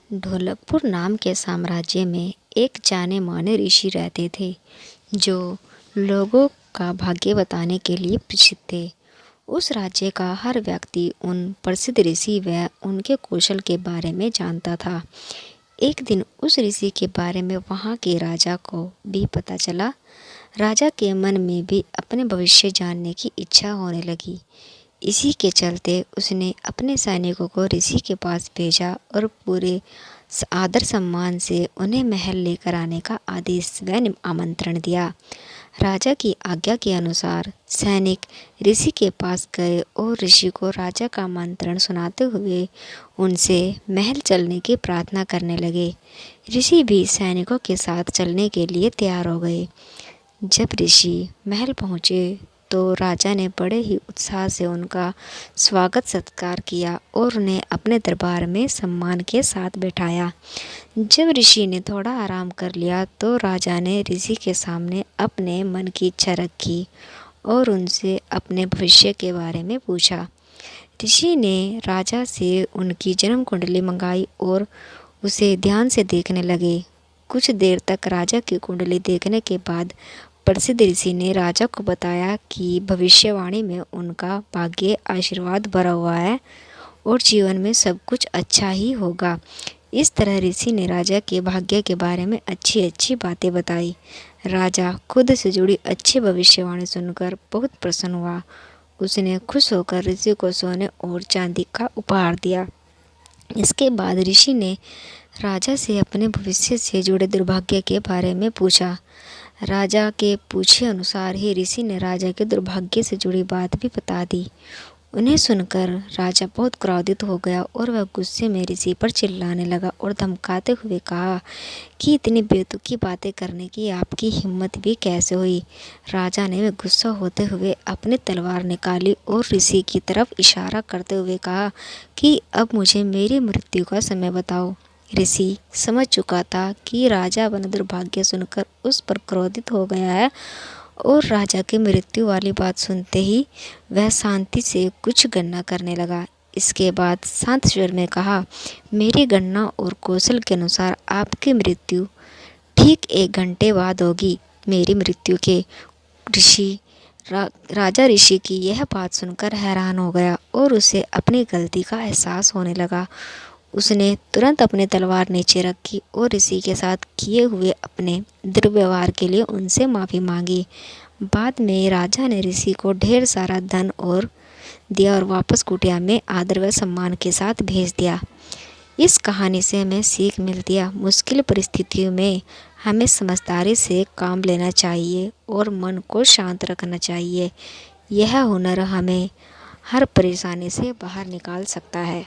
ढोलकपुर नाम के साम्राज्य में एक जाने माने ऋषि रहते थे जो लोगों का भाग्य बताने के लिए प्रसिद्ध थे। उस राज्य का हर व्यक्ति उन प्रसिद्ध ऋषि व उनके कौशल के बारे में जानता था। एक दिन उस ऋषि के बारे में वहाँ के राजा को भी पता चला। राजा के मन में भी अपने भविष्य जानने की इच्छा होने लगी। इसी के चलते उसने अपने सैनिकों को ऋषि के पास भेजा और पूरे आदर सम्मान से उन्हें महल लेकर आने का आदेश व आमंत्रण दिया। राजा की आज्ञा के अनुसार सैनिक ऋषि के पास गए और ऋषि को राजा का आमंत्रण सुनाते हुए उनसे महल चलने की प्रार्थना करने लगे। ऋषि भी सैनिकों के साथ चलने के लिए तैयार हो गए। जब ऋषि महल पहुँचे तो राजा ने बड़े ही उत्साह से उनका स्वागत सत्कार किया और उन्हें अपने दरबार में सम्मान के साथ बैठाया। जब ऋषि ने थोड़ा आराम कर लिया तो राजा ने ऋषि के सामने अपने मन की इच्छा रखी और उनसे अपने भविष्य के बारे में पूछा। ऋषि ने राजा से उनकी जन्म कुंडली मंगाई और उसे ध्यान से देखने लगे। कुछ देर तक राजा की कुंडली देखने के बाद प्रसिद्ध ऋषि ने राजा को बताया कि भविष्यवाणी में उनका भाग्य आशीर्वाद भरा हुआ है और जीवन में सब कुछ अच्छा ही होगा। इस तरह ऋषि ने राजा के भाग्य के बारे में अच्छी अच्छी बातें बताई। राजा खुद से जुड़ी अच्छी भविष्यवाणी सुनकर बहुत प्रसन्न हुआ। उसने खुश होकर ऋषि को सोने और चांदी का उपहार दिया। इसके बाद ऋषि ने राजा से अपने भविष्य से जुड़े दुर्भाग्य के बारे में पूछा। राजा के पूछे अनुसार ही ऋषि ने राजा के दुर्भाग्य से जुड़ी बात भी बता दी। उन्हें सुनकर राजा बहुत क्रोधित हो गया और वह गुस्से में ऋषि पर चिल्लाने लगा और धमकाते हुए कहा कि इतनी बेतुकी बातें करने की आपकी हिम्मत भी कैसे हुई। राजा ने गुस्सा होते हुए अपनी तलवार निकाली और ऋषि की तरफ इशारा करते हुए कहा कि अब मुझे मेरी मृत्यु का समय बताओ। ऋषि समझ चुका था कि राजा अपना दुर्भाग्य सुनकर उस पर क्रोधित हो गया है और राजा की मृत्यु वाली बात सुनते ही वह शांति से कुछ गणना करने लगा। इसके बाद शांत स्वर में कहा, मेरी गणना और कौशल के अनुसार आपकी मृत्यु ठीक 1 घंटे बाद होगी। मेरी मृत्यु के राजा ऋषि की यह बात सुनकर हैरान हो गया और उसे अपनी गलती का एहसास होने लगा। उसने तुरंत अपनी तलवार नीचे रखी और ऋषि के साथ किए हुए अपने दुर्व्यवहार के लिए उनसे माफ़ी मांगी। बाद में राजा ने ऋषि को ढेर सारा धन और दिया और वापस कुटिया में आदर व सम्मान के साथ भेज दिया। इस कहानी से हमें सीख मिलती है, मुश्किल परिस्थितियों में हमें समझदारी से काम लेना चाहिए और मन को शांत रखना चाहिए। यह हुनर हमें हर परेशानी से बाहर निकाल सकता है।